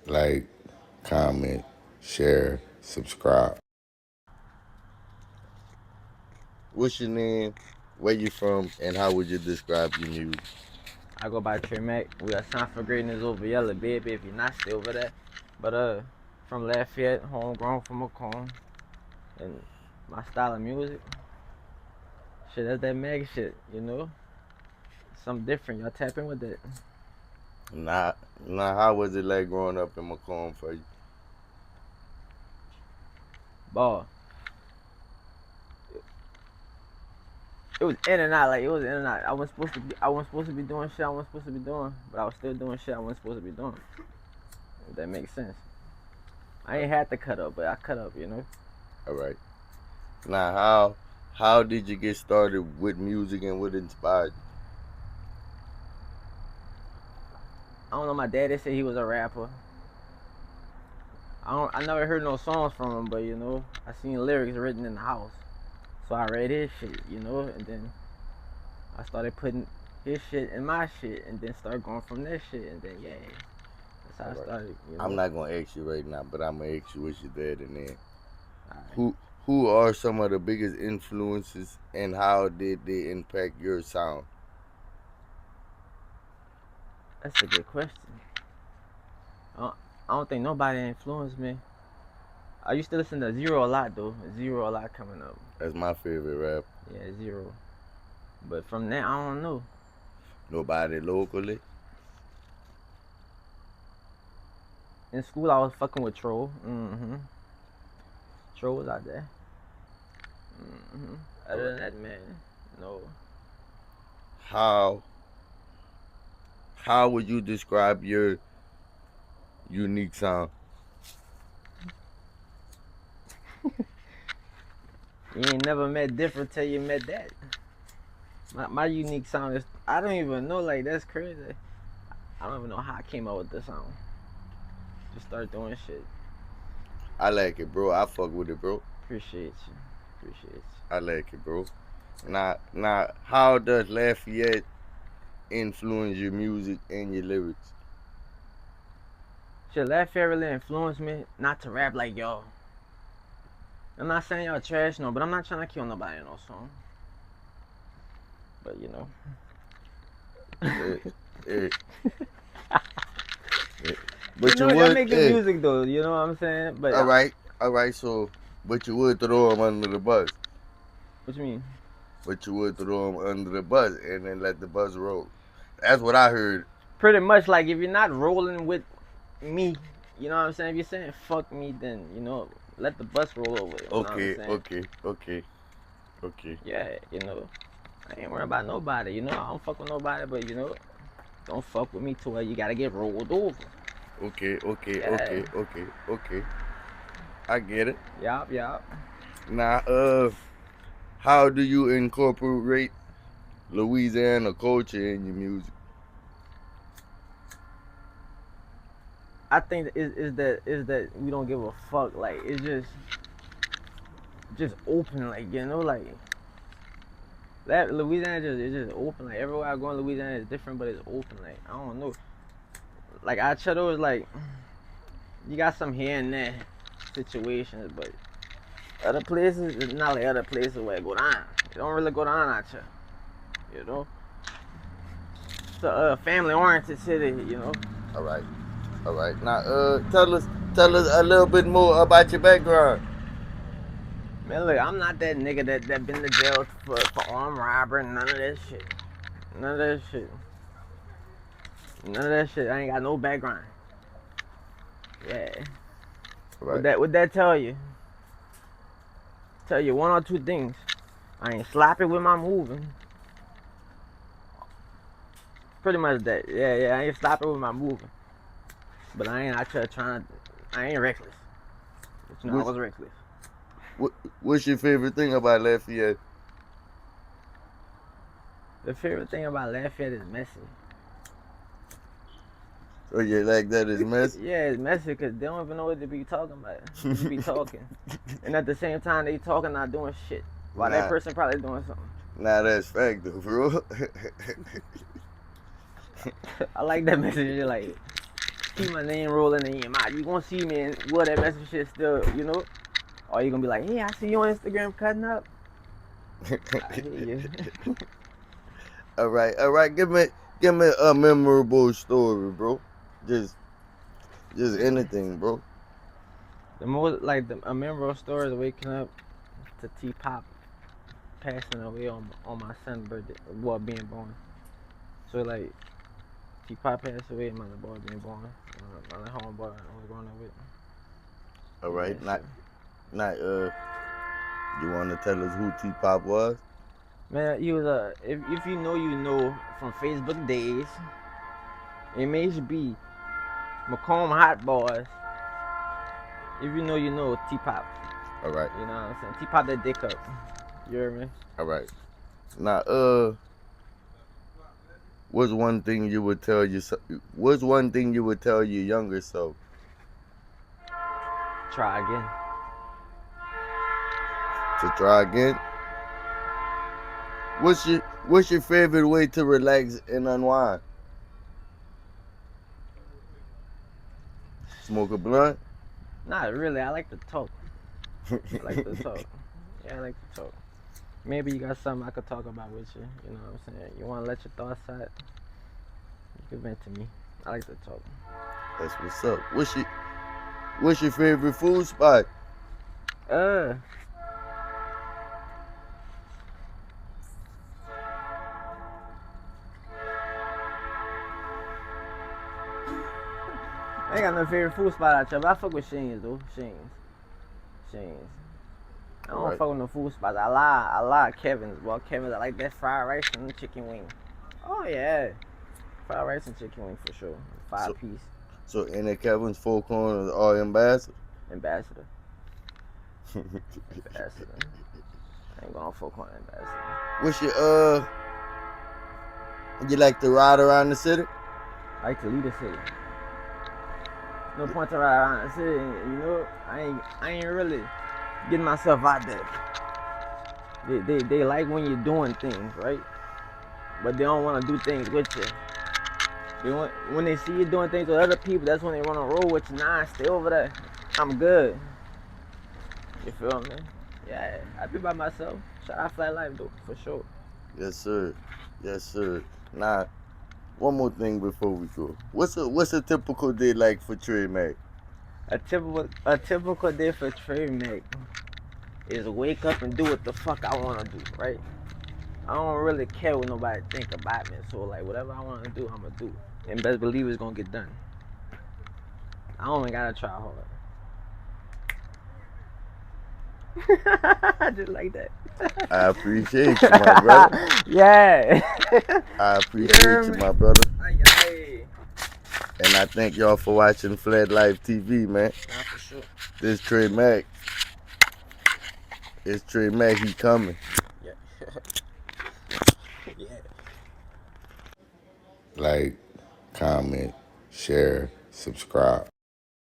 like, comment, share, subscribe. What's your name? Where you from? And how would you describe your music? I go by Trey Mac. We got Sign for Greatness over yellow, baby, if you're not still over that. But from Lafayette, homegrown from Macomb. And my style of music, shit, that's that mag shit, you know? Something different. Y'all tap in with that. Nah, how was it like growing up in Macomb for you? Ball. It was in and out, like it was in and out. I wasn't supposed to be doing shit I wasn't supposed to be doing, but I was still doing shit I wasn't supposed to be doing. If that makes sense. I ain't had to cut up, but I cut up, you know? Alright. Now how did you get started with music and what inspired you? I don't know, my daddy said he was a rapper. I never heard no songs from him, but you know, I seen lyrics written in the house. So I read his shit, you know, and then I started putting his shit in my shit, and then started going from that shit, and then yeah, that's how I started. You know? I'm not gonna ask you right now, but I'm gonna ask you what your dad and then. Right. Who are some of the biggest influences and how did they impact your sound? That's a good question. I don't think nobody influenced me. I used to listen to Zero a lot though. Zero a lot coming up. That's my favorite rap. Yeah, Zero. But from that, I don't know. Nobody locally? In school, I was fucking with Troll. Troll was out there. Other than that, man, no. How would you describe your unique sound? You ain't never met different till you met that. My unique sound is, I don't even know, like, that's crazy. I don't even know how I came up with this sound. Just start doing shit. I like it, bro. I fuck with it, bro. Appreciate you. I like it, bro. Now, how does Lafayette influence your music and your lyrics? Shit, Lafayette really influenced me not to rap like y'all. I'm not saying y'all trash, no, but I'm not trying to kill nobody in no song. But you know. But you know, y'all make good music though, you know what I'm saying? But all right. So, but you would throw them under the bus. What you mean? But you would throw them under the bus and then let the bus roll. That's what I heard. Pretty much, like, if you're not rolling with me, you know what I'm saying? If you're saying fuck me, then you know, let the bus roll over. You know what I'm saying? Okay. Yeah, you know, I ain't worrying about nobody. You know, I don't fuck with nobody, but you know, don't fuck with me to where you gotta get rolled over. Okay. I get it. Yup. Now, how do you incorporate Louisiana culture in your music? I think is that we don't give a fuck. Like, it's just open. Like, you know, like that Louisiana is just open. Like, everywhere I go in Louisiana is different, but it's open. Like, I don't know. Like, I Cheto is like, you got some here and there situations, but other places, it's not like other places where it go down. It don't really go down out here, you know. It's a family-oriented city, you know. All right. Now, tell us a little bit more about your background. Man, look, I'm not that nigga that been to jail for armed robbery and none of that shit. None of that shit. I ain't got no background. Yeah. Right. What that tell you? Tell you one or two things. I ain't sloppy with my moving. Pretty much that. Yeah. I ain't sloppy with my moving. But I ain't out here I ain't reckless. But you know, I was reckless. What's your favorite thing about Lafayette? The favorite thing about Lafayette is messy. Oh yeah, like that is messy? Yeah, it's messy because they don't even know what they be talking about. They just be talking. And at the same time, they talking, not doing shit. While that person probably doing something. Nah, that's fact though, bro. I like that message. Like, see my name rolling in your mouth. You gonna see me and what that message shit still, you know? Or you gonna be like, hey, I see you on Instagram cutting up. I hear you. All right. Give me a memorable story, bro. Just anything, bro. The most like a memorable story is waking up to T-Pop passing away on my son's birthday, well, being born. So like T-Pop passed away and my little boy being born. My little homeboy I was growing up with. All right, Yeah, not you want to tell us who T-Pop was? man, he was if you know, you know from Facebook days. MHB, Macomb Hot Boys. If you know, you know T-Pop. All right. You know what I'm saying? T-Pop that dick up. You hear me? All right. Now, what's one thing you would tell your younger self? Try again. To try again? What's your favorite way to relax and unwind? Smoke a blunt? Not really. I like to talk. I like to talk. Yeah, I like to talk. Maybe you got something I could talk about with you. You know what I'm saying? You want to let your thoughts out? You can vent to me. I like to talk. That's what's up. What's your favorite food spot? I ain't got no favorite food spot out here, but I fuck with Shane's though. Shane's. I don't fuck with no food spots. I lie Kevin's. Well, Kevin's, I like that fried rice and the chicken wing. Oh yeah. Fried rice and chicken wing for sure. 5-piece. So in the Kevin's Four Corners are Ambassador? Ambassador. Ambassador. I ain't going Four Corner Ambassador. What's your you like to ride around the city? I like to lead the city. No point to ride around the city, you know. I ain't really getting myself out there. They like when you're doing things, right? But they don't want to do things with you. When they see you doing things with other people, that's when they want to roll with you. Nah, stay over there. I'm good. You feel me? Yeah, I be by myself. Shout out Flat Life though, for sure. Yes, sir. Now, one more thing before we go. What's a typical day like for Trey Mac? A typical day for Trey Mac is wake up and do what the fuck I want to do, right? I don't really care what nobody think about me, so like whatever I want to do, I'm gonna do, and best believe it's gonna get done. I don't even gotta try hard. Just like that. I appreciate you, my brother. Yeah. I appreciate you, my brother. Aye. And I thank y'all for watching Flat Life TV, man. Nah, for sure. This Trey Mac. It's Trey Mac, he coming. Yeah. Yeah. Like, comment, share, subscribe.